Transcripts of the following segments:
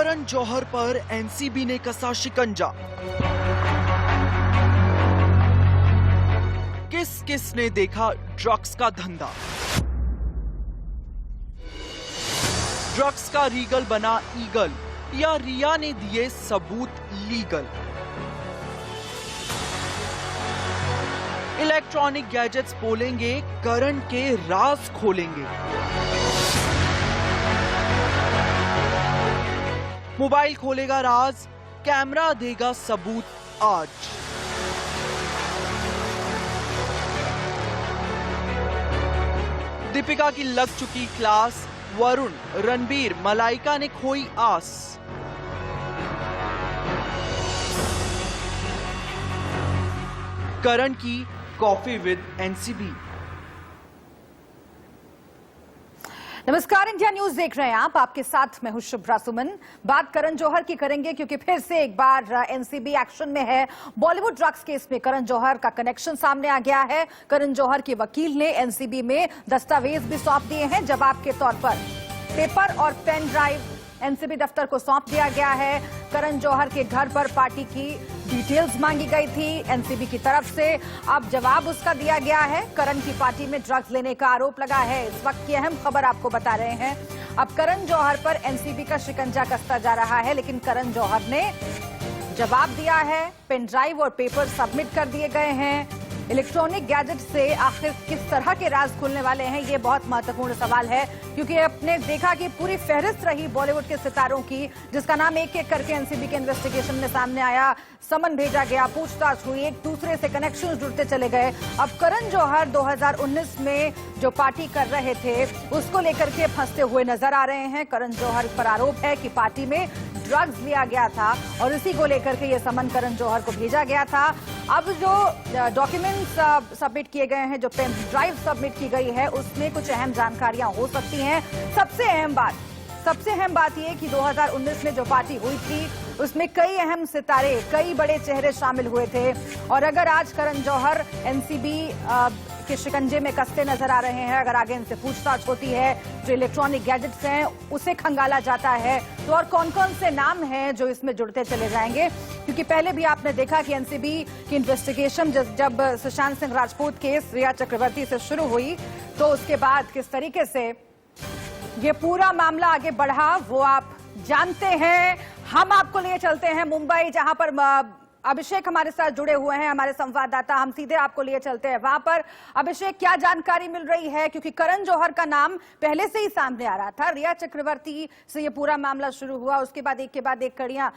करण जौहर पर एनसीबी ने कसा शिकंजा। किस किस ने देखा ड्रग्स का धंधा। ड्रग्स का रीगल बना ईगल या रिया ने दिए सबूत लीगल। इलेक्ट्रॉनिक गैजेट्स बोलेंगे, करण के राज खोलेंगे। मोबाइल खोलेगा राज, कैमरा देगा सबूत आज। दीपिका की लग चुकी क्लास, वरुण, रणबीर, मलाइका ने खोई आस। करण की कॉफी विद एनसीबी। नमस्कार, इंडिया न्यूज देख रहे हैं आप। आपके साथ मैं हूं शुभ्रा सुमन। बात करण जौहर की करेंगे क्योंकि फिर से एक बार एनसीबी एक्शन में है। बॉलीवुड ड्रग्स केस में करण जौहर का कनेक्शन सामने आ गया है। करण जौहर के वकील ने एनसीबी में दस्तावेज भी सौंप दिए हैं। जवाब के तौर पर पेपर और पेन ड्राइव एनसीबी दफ्तर को सौंप दिया गया है। करण जौहर के घर पर पार्टी की डिटेल्स मांगी गई थी एनसीबी की तरफ से। अब जवाब उसका दिया गया है। करण की पार्टी में ड्रग्स लेने का आरोप लगा है। इस वक्त की अहम खबर आपको बता रहे हैं। अब करण जौहर पर एनसीबी का शिकंजा कसता जा रहा है, लेकिन करण जौहर ने जवाब दिया है। पेन ड्राइव और पेपर सबमिट कर दिए गए हैं। इलेक्ट्रॉनिक गैजेट से आखिर किस तरह के राज खुलने वाले हैं, ये बहुत महत्वपूर्ण सवाल है, क्योंकि आपने देखा कि पूरी फहरिस्त रही बॉलीवुड के सितारों की, जिसका नाम एक एक करके एनसीबी के इन्वेस्टिगेशन में सामने आया। समन भेजा गया, पूछताछ हुई, एक दूसरे से कनेक्शन जुड़ते चले गए। अब करण जौहर 2019 में जो पार्टी कर रहे थे उसको लेकर के फंसते हुए नजर आ रहे हैं। करण जौहर पर आरोप है कि पार्टी में ड्रग्स लिया गया था और इसी को लेकर के ये समन करण जौहर को भेजा गया था। अब जो डॉक्यूमेंट्स सबमिट किए गए हैं, जो पेन ड्राइव सबमिट की गई है, उसमें कुछ अहम जानकारियां हो सकती हैं। सबसे अहम बात यह कि 2019 में जो पार्टी हुई थी उसमें कई अहम सितारे, कई बड़े चेहरे शामिल हुए थे। और अगर आज करण जौहर एनसीबी के शिकंजे में कसते नजर आ रहे हैं, अगर आगे इनसे पूछताछ होती है, जो इलेक्ट्रॉनिक गैजेट्स हैं उसे खंगाला जाता है, तो और कौन कौन से नाम हैं जो इसमें जुड़ते चले जाएंगे। क्योंकि पहले भी आपने देखा कि एनसीबी की इन्वेस्टिगेशन जब सुशांत सिंह राजपूत केस रिया चक्रवर्ती से शुरू हुई, तो उसके बाद किस तरीके से ये पूरा मामला आगे बढ़ा वो आप जानते हैं। हम आपको लिए चलते हैं मुंबई, जहां पर अभिषेक हमारे साथ जुड़े हुए हैं, हमारे संवाददाता। हम सीधे आपको लिए चलते हैं वहां पर। अभिषेक, क्या जानकारी मिल रही है? क्योंकि करण जौहर का नाम पहले से ही सामने आ रहा था। रिया चक्रवर्ती से ये पूरा मामला शुरू हुआ, उसके बाद एक कड़ियां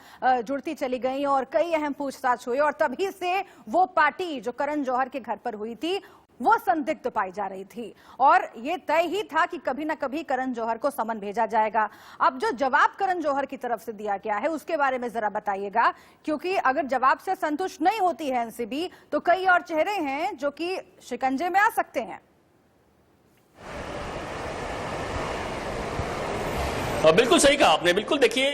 जुड़ती चली गई और कई अहम पूछताछ हुई, और तभी से वो पार्टी जो करण जौहर के घर पर हुई थी वो संदिग्ध पाई जा रही थी, और ये तय ही था कि कभी ना कभी करण जौहर को समन भेजा जाएगा। अब जो जवाब करण जौहर की तरफ से दिया गया है उसके बारे में जरा बताइएगा, क्योंकि अगर जवाब से संतुष्ट नहीं होती है एनसीबी तो कई और चेहरे हैं जो कि शिकंजे में आ सकते हैं। बिल्कुल सही कहा आपने। बिल्कुल देखिए,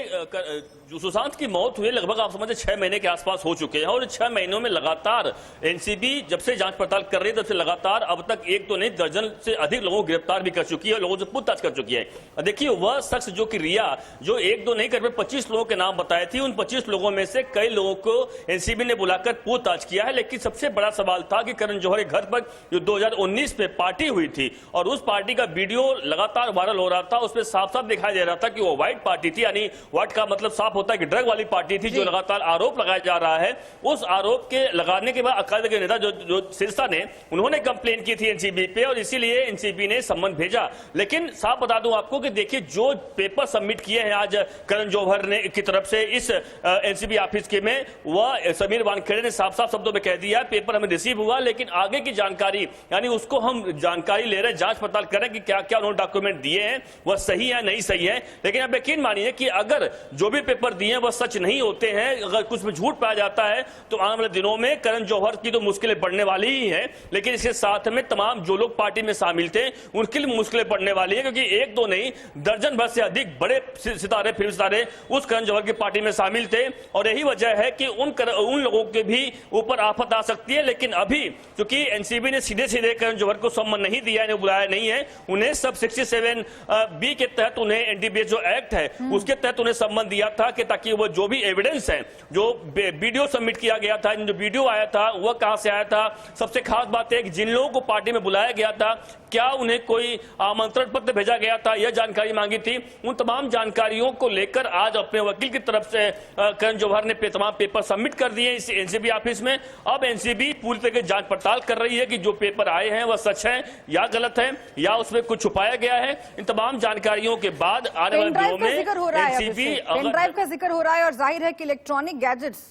जो सुशांत की मौत हुई लगभग आप समझे 6 महीने के आसपास हो चुके हैं, और 6 महीनों में लगातार एनसीबी जब से जांच पड़ताल कर रही है तब से लगातार अब तक एक तो नहीं दर्जन से अधिक लोगों को गिरफ्तार भी कर चुकी है और लोगों से पूछताछ कर चुकी है। देखिए, वह शख्स जो कि रिया, जो एक दो नहीं कर 25 लोगों के नाम बताए थे, उन 25 लोगों में से कई लोगों को एनसीबी ने बुलाकर पूछताछ किया है। लेकिन सबसे बड़ा सवाल था कि करण जौहर के घर पर जो 2019 में पार्टी हुई थी और उस पार्टी का वीडियो लगातार वायरल हो रहा था, उसमें साफ साफ दिखाई दे रहा था कि वो व्हाइट पार्टी थी, यानी व्हाइट का मतलब साफ होता है कि ड्रग वाली पार्टी थी, जो लगातार आरोप लगाया जा रहा है। उस आरोप के लगाने के बाद अकाली दल के नेता जो सिरसा ने, उन्होंने कंप्लेन की थी एनसीबी पे, और इसीलिए एनसीबी ने सम्मन भेजा। लेकिन साफ बता दूं आपको कि देखिए, जो पेपर सबमिट किए हैं आज करण जौहर ने की तरफ से इस एनसीबी ऑफिस के में, वह समीर वानखेड़े ने साफ साफ शब्दों में कह दिया पेपर हमें रिसीव हुआ, लेकिन आगे की जानकारी, यानी उसको हम जानकारी ले रहे हैं, जांच पड़ताल करें कि क्या क्या उन्होंने डॉक्यूमेंट दिए हैं वह सही है नहीं सही है। लेकिन आप यकीन मानिए कि अगर जो भी पेपर पेपर दिए वह सच नहीं होते हैं, अगर कुछ में झूठ पाया जाता है तो आने वाले दिनों में करण जौहर की तो मुश्किलें बढ़ने वाली ही हैं, लेकिन इसके साथ में तमाम जो लोग पार्टी में शामिल थे उनके लिए मुश्किलें बढ़ने वाली है, क्योंकि एक दो नहीं दर्जन भर से अधिक बड़े सितारे, फिल्म सितारे उस करण जौहर की पार्टी में शामिल थे और यही वजह है कि उन लोगों के भी ऊपर आफत आ सकती है। लेकिन अभी क्योंकि एनसीबी ने सीधे सीधे करण जौहर को सम्मान नहीं दिया, इन्हें बुलाया नहीं है, उन्हें सब 67B के तहत उन्हें एनडीपीएस जो एक्ट है उसके तहत उन्हें सम्मान दिया था कि ताकि वो जो भी एविडेंस है, जो वीडियो सबमिट किया गया था, जो वीडियो आया था वह कहां से आया था, सबसे खास बात है कि जिन लोगों को पार्टी में बुलाया गया था क्या उन्हें कोई आमंत्रण पत्र भेजा गया था, यह जानकारी मांगी थी। उन तमाम जानकारियों को लेकर आज अपने वकील की तरफ से करण जौहर ने तमाम पेपर सबमिट कर दिए इस एनसीबी ऑफिस में। अब एनसीबी पूरी तरह की जांच पड़ताल कर रही है कि जो पेपर आए हैं वह सच है या गलत है या उसमें कुछ छुपाया गया है। इन तमाम जानकारियों के बाद आने वाले दिनों में एनसीबी पेन ड्राइव का जिक्र हो रहा है और जाहिर है कि इलेक्ट्रॉनिक गैजेट्स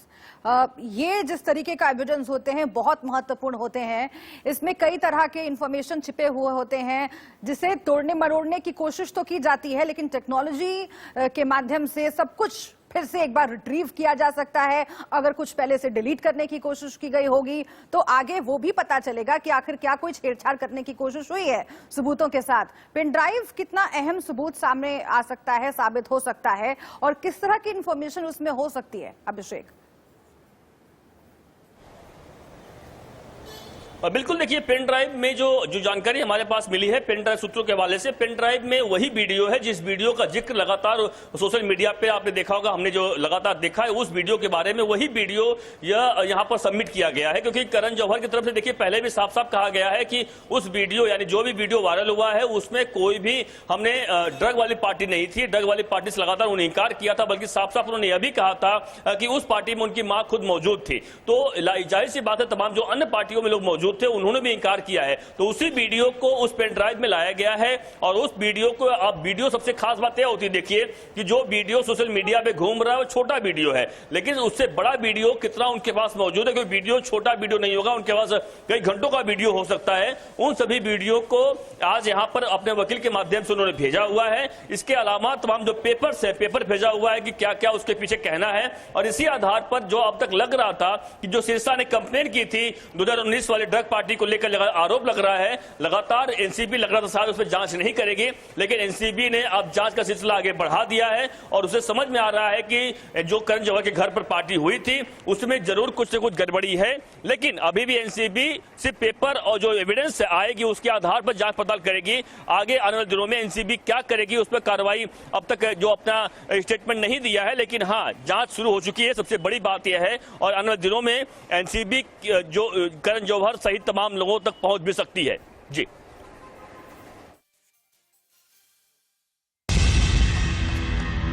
ये जिस तरीके का एविडेंस होते हैं बहुत महत्वपूर्ण होते हैं। इसमें कई तरह के इंफॉर्मेशन छिपे हुए होते हैं जिसे तोड़ने मरोड़ने की कोशिश तो की जाती है, लेकिन टेक्नोलॉजी के माध्यम से सब कुछ फिर से एक बार रिट्रीव किया जा सकता है। अगर कुछ पहले से डिलीट करने की कोशिश की गई होगी तो आगे वो भी पता चलेगा कि आखिर क्या कोई छेड़छाड़ करने की कोशिश हुई है सबूतों के साथ। पेन ड्राइव कितना अहम सबूत सामने आ सकता है, साबित हो सकता है और किस तरह की इंफॉर्मेशन उसमें हो सकती है अभिषेक? बिल्कुल, देखिए पेन ड्राइव में जो जानकारी हमारे पास मिली है पेन ड्राइव सूत्रों के हवाले से, पेन ड्राइव में वही वीडियो है जिस वीडियो का जिक्र लगातार सोशल मीडिया पे आपने देखा होगा, हमने जो लगातार देखा है उस वीडियो के बारे में, वही वीडियो यहाँ पर सबमिट किया गया है। क्योंकि करण जौहर की तरफ से देखिए पहले भी साफ साफ कहा गया है कि उस वीडियो यानी जो भी वीडियो वायरल हुआ है उसमें कोई भी हमने ड्रग वाली पार्टी नहीं थी, ड्रग वाली पार्टी से लगातार उन्होंने इनकार किया था, बल्कि साफ साफ उन्होंने यह भी कहा था कि उस पार्टी में उनकी मां खुद मौजूद थी। तो जाहिर सी बात है तमाम जो अन्य पार्टियों में लोग मौजूद थे उन्होंने भी इनकार किया है। तो उसी वीडियो को उस पेन ड्राइव में लाया गया है और उस वीडियो को अब वीडियो सबसे खास बात यह होती है देखिए कि जो वीडियो सोशल मीडिया पे घूम रहा है वो छोटा वीडियो है, लेकिन उससे बड़ा वीडियो कितना उनके पास मौजूद है, क्योंकि वीडियो छोटा वीडियो नहीं होगा, उनके पास कई घंटों का वीडियो हो सकता है। उन सभी वीडियो को आज यहां पर अपने वकील के माध्यम से उन्होंने भेजा हुआ है। इसके अलावा तमाम जो पेपर्स है, पेपर भेजा हुआ है कि क्या क्या उसके पीछे कहना है और इसी आधार पर जो अब तक लग रहा था कि जो सिरसा ने कंप्लेन की थी 2019 वाली ड्रग पार्टी को लेकर आरोप लग रहा है, लगातार एनसीबी लग रहा था शायद उस पर जांच नहीं करेगी, लेकिन एनसीबी ने अब जांच का सिलसिला आगे बढ़ा दिया है और उसे समझ में आ रहा है कि जो करण जौहर के घर पर पार्टी हुई थी उसमें जरूर कुछ न कुछ गड़बड़ी है। लेकिन अभी भी एनसीबी सिर्फ पेपर और जो एविडेंस आएगी उसके आधार पर जांच पड़ताल करेगी। आगे आने वाले दिनों में एनसीबी क्या करेगी उस पर कार्रवाई अब तक जो अपना स्टेटमेंट नहीं दिया है, लेकिन हाँ जांच शुरू हो चुकी है, सबसे बड़ी बात यह है। और आने वाले दिनों में एनसीबी जो करण जौहर सहित तमाम लोगों तक पहुंच भी सकती है। जी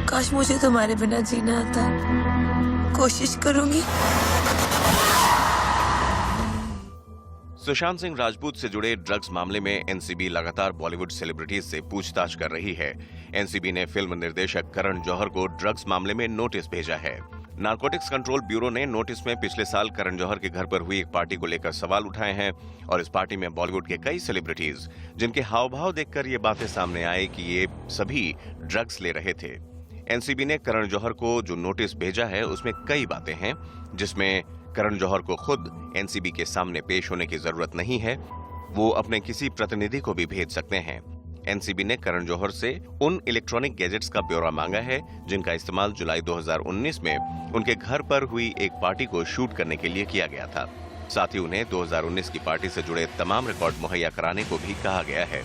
काश मुझे तुम्हारे बिना जीना आता, कोशिश करूंगी। सुशांत सिंह राजपूत से जुड़े ड्रग्स मामले में एनसीबी लगातार बॉलीवुड सेलिब्रिटीज से पूछताछ कर रही है। एनसीबी ने फिल्म निर्देशक करण जौहर को ड्रग्स मामले में नोटिस भेजा है। नारकोटिक्स कंट्रोल ब्यूरो ने नोटिस में पिछले साल करण जौहर के घर पर हुई एक पार्टी को लेकर सवाल उठाए हैं और इस पार्टी में बॉलीवुड के कई सेलिब्रिटीज जिनके हाव भाव देखकर ये बातें सामने आई कि ये सभी ड्रग्स ले रहे थे। एनसीबी ने करण जौहर को जो नोटिस भेजा है उसमें कई बातें हैं जिसमें करण जौहर को खुद एनसीबी के सामने पेश होने की जरूरत नहीं है, वो अपने किसी प्रतिनिधि को भी भेज सकते हैं। एनसीबी ने करण जौहर से उन इलेक्ट्रॉनिक गैजेट्स का ब्यौरा मांगा है जिनका इस्तेमाल जुलाई 2019 में उनके घर पर हुई एक पार्टी को शूट करने के लिए किया गया था। साथ ही उन्हें 2019 की पार्टी से जुड़े तमाम रिकॉर्ड मुहैया कराने को भी कहा गया है,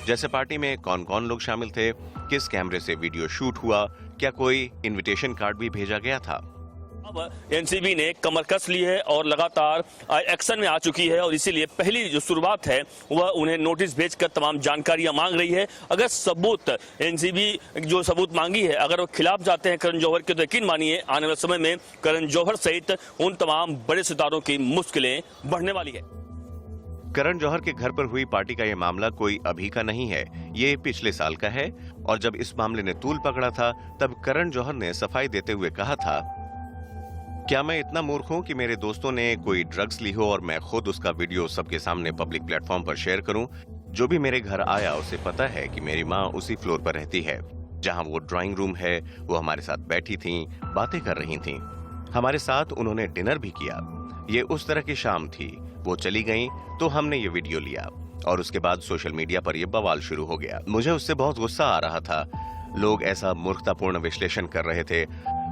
जैसे पार्टी में कौन कौन लोग शामिल थे, किस कैमरे से वीडियो शूट हुआ, क्या कोई इन्विटेशन कार्ड भी भेजा गया था। अब एनसीबी ने कमर कस ली है और लगातार एक्शन में आ चुकी है और इसीलिए पहली जो शुरुआत है वह उन्हें नोटिस भेजकर तमाम जानकारियां मांग रही है। अगर सबूत एनसीबी जो सबूत मांगी है अगर वो खिलाफ जाते हैं करण जौहर के तो यकीन मानिए आने वाले समय में करण जौहर सहित उन तमाम बड़े सितारों की मुश्किलें बढ़ने वाली है। करण जौहर के घर पर हुई पार्टी का यह मामला कोई अभी का नहीं है, ये पिछले साल का है और जब इस मामले ने तूल पकड़ा था तब करण जौहर ने सफाई देते हुए कहा था, क्या मैं इतना मूर्ख हूं कि मेरे दोस्तों ने कोई ड्रग्स ली हो और मैं खुद उसका वीडियो सबके सामने पब्लिक प्लेटफॉर्म पर शेयर करूं। जो भी मेरे घर आया उसे पता है कि मेरी मां उसी फ्लोर पर रहती है। जहां वो ड्राइंग रूम है, वो हमारे साथ बैठी थीं, बातें कर रही थीं। हमारे साथ उन्होंने डिनर भी किया। ये उस तरह की शाम थी। वो चली गईं तो हमने ये वीडियो लिया और उसके बाद सोशल मीडिया पर यह बवाल शुरू हो गया। मुझे उससे बहुत गुस्सा आ रहा था। लोग ऐसा मूर्खतापूर्ण विश्लेषण कर रहे थे।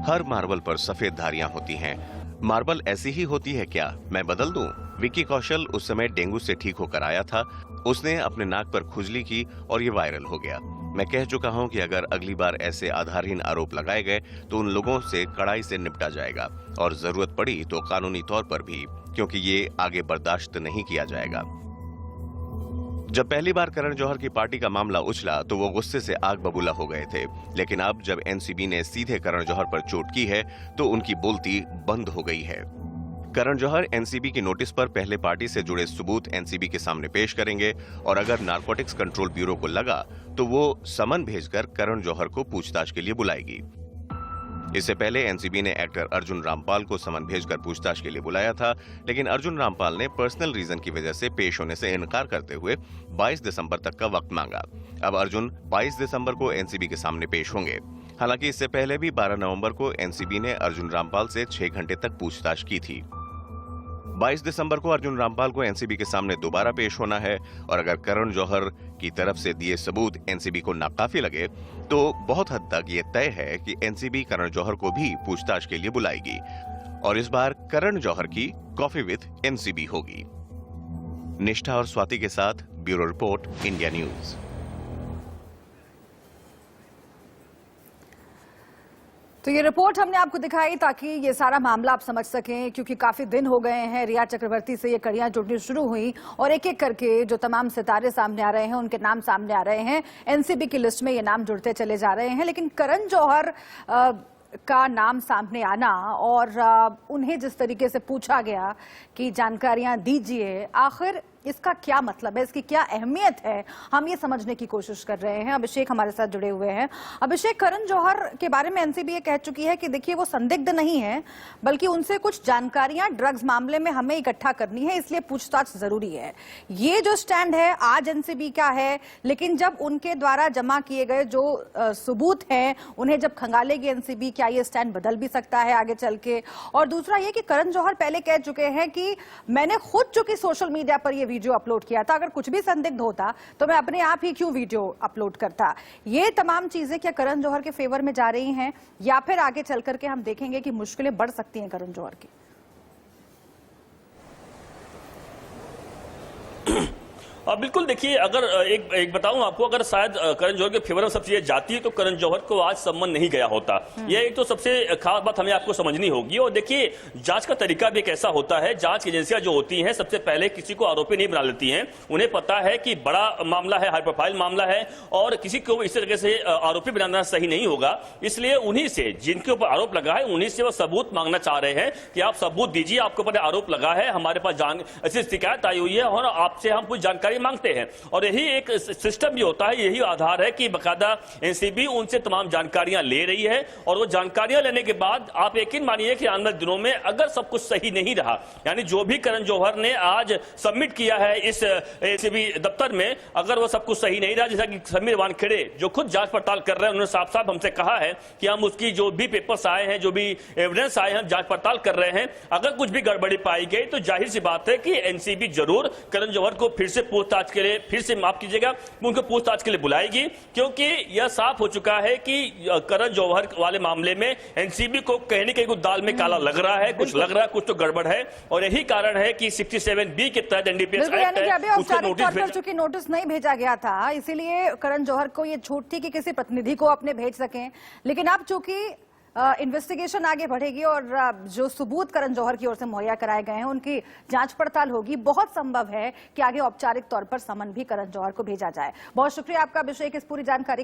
हर मार्बल पर सफेद धारियां होती हैं। मार्बल ऐसी ही होती है क्या? मैं बदल दूं? विक्की कौशल उस समय डेंगू से ठीक होकर आया था। उसने अपने नाक पर खुजली की और ये वायरल हो गया। मैं कह चुका हूं कि अगर अगली बार ऐसे आधारहीन आरोप लगाए गए तो उन लोगों से कड़ाई से निपटा जाएगा और जरूरत पड़ी तो कानूनी तौर पर भी, क्योंकि ये आगे बर्दाश्त नहीं किया जाएगा। जब पहली बार करण जौहर की पार्टी का मामला उछला तो वो गुस्से से आग बबूला हो गए थे, लेकिन अब जब एनसीबी ने सीधे करण जौहर पर चोट की है तो उनकी बोलती बंद हो गई है। करण जौहर एनसीबी की नोटिस पर पहले पार्टी से जुड़े सबूत एनसीबी के सामने पेश करेंगे और अगर नारकोटिक्स कंट्रोल ब्यूरो को लगा तो वो समन भेजकर करण जौहर को पूछताछ के लिए बुलाएगी। इससे पहले एनसीबी ने एक्टर अर्जुन रामपाल को समन भेजकर पूछताछ के लिए बुलाया था, लेकिन अर्जुन रामपाल ने पर्सनल रीजन की वजह से पेश होने से इनकार करते हुए 22 दिसंबर तक का वक्त मांगा। अब अर्जुन 22 दिसंबर को एनसीबी के सामने पेश होंगे। हालांकि इससे पहले भी 12 नवंबर को एनसीबी ने अर्जुन रामपाल से 6 घंटे तक पूछताछ की थी। 22 दिसंबर को अर्जुन रामपाल को एनसीबी के सामने दोबारा पेश होना है और अगर करण जौहर की तरफ से दिए सबूत एनसीबी को नाकाफी लगे तो बहुत हद तक ये तय है कि एनसीबी करण जौहर को भी पूछताछ के लिए बुलाएगी और इस बार करण जौहर की कॉफी विद एनसीबी होगी। निष्ठा और स्वाति के साथ ब्यूरो रिपोर्ट, इंडिया न्यूज। तो ये रिपोर्ट हमने आपको दिखाई ताकि ये सारा मामला आप समझ सकें, क्योंकि काफी दिन हो गए हैं रिया चक्रवर्ती से ये कड़ियां जुड़नी शुरू हुई और एक एक करके जो तमाम सितारे सामने आ रहे हैं उनके नाम सामने आ रहे हैं। एनसीबी की लिस्ट में ये नाम जुड़ते चले जा रहे हैं, लेकिन करण जौहर का नाम सामने आना और उन्हें जिस तरीके से पूछा गया कि जानकारियां दीजिए, आखिर इसका क्या मतलब है, इसकी क्या अहमियत है, हम ये समझने की कोशिश कर रहे हैं। अभिषेक हमारे साथ जुड़े हुए हैं। अभिषेक, करण जौहर के बारे में एनसीबी ये कह चुकी है कि देखिए वो संदिग्ध नहीं है, बल्कि उनसे कुछ जानकारियां ड्रग्स मामले में हमें इकट्ठा करनी है, इसलिए पूछताछ जरूरी है। ये जो स्टैंड है आज एनसीबी का है, लेकिन जब उनके द्वारा जमा किए गए जो सबूत हैं उन्हें जब खंगालेगी एनसीबी, क्या ये स्टैंड बदल भी सकता है आगे चल के? और दूसरा ये कि करण जौहर पहले कह चुके हैं कि मैंने खुद चूंकि सोशल मीडिया पर ये वीडियो अपलोड किया था, अगर कुछ भी संदिग्ध होता तो मैं अपने आप ही क्यों वीडियो अपलोड करता। ये तमाम चीजें क्या करण जौहर के फेवर में जा रही हैं या फिर आगे चल करके हम देखेंगे कि मुश्किलें बढ़ सकती हैं करण जौहर की? बिल्कुल, देखिए अगर एक बताऊं आपको, अगर शायद करण जौहर के फेवर में सब चीजें जाती है तो करण जौहर को आज सम्मन नहीं गया होता। यह एक तो सबसे खास बात हमें आपको समझनी होगी। और देखिए जांच का तरीका भी कैसा होता है। जांच एजेंसियां जो होती हैं सबसे पहले किसी को आरोपी नहीं बना लेती हैं। उन्हें पता है कि बड़ा मामला है, हाई प्रोफाइल मामला है और किसी को इस तरीके से आरोपी बनाना सही नहीं होगा। इसलिए उन्हीं से, जिनके ऊपर आरोप लगा है, उन्हीं से वो सबूत मांगना चाह रहे हैं कि आप सबूत दीजिए, आपके ऊपर आरोप लगा है, हमारे पास ऐसी शिकायत आई हुई है और आपसे हम कुछ जानकारी मांगते हैं। और यही एक सिस्टम भी होता है, यही आधार है कि बकायदा एनसीबी उनसे तमाम जानकारियां ले रही है और वो जानकारियां लेने के बाद आप यकीन मानिए कि आने वाले दिनों में अगर सब कुछ सही नहीं रहा, यानी जो भी करण जौहर ने आज सबमिट किया है इस एनसीबी दफ्तर में, अगर वो सब कुछ सही नहीं रहा, जैसा कि समीर वानखेड़े जो खुद जांच पड़ताल कर रहे हैं उन्होंने साफ साफ हमसे कहा है कि हम उसकी जो भी पेपर्स आए हैं, जो भी एविडेंस आए हैं, जांच पड़ताल कर रहे हैं। अगर कुछ भी गड़बड़ी पाई गई तो जाहिर सी बात है कि एनसीबी जरूर करण जौहर को फिर से पूछताछ के लिए, फिर से माफ कीजिएगा, उनको पूछताछ के लिए बुलाएगी, क्योंकि यह साफ हो चुका है कि करण जौहर वाले मामले में एनसीबी को कहीं न कहीं कुछ दाल में काला लग रहा है, कुछ लग रहा है, कुछ तो गड़बड़ है। और यही कारण है कि 67B के तहत एनडीपीएस एक्ट है, उसको नोटिस नहीं भेजा गया था, इसीलिए करण जौहर को यह छूट थी कि किसी प्रतिनिधि को अपने भेज सकें। लेकिन अब चूंकि इन्वेस्टिगेशन आगे बढ़ेगी और जो सबूत करण जौहर की ओर से मुहैया कराए गए हैं उनकी जांच पड़ताल होगी, बहुत संभव है कि आगे औपचारिक तौर पर समन भी करण जौहर को भेजा जाए। बहुत शुक्रिया आपका अभिषेक इस पूरी जानकारी के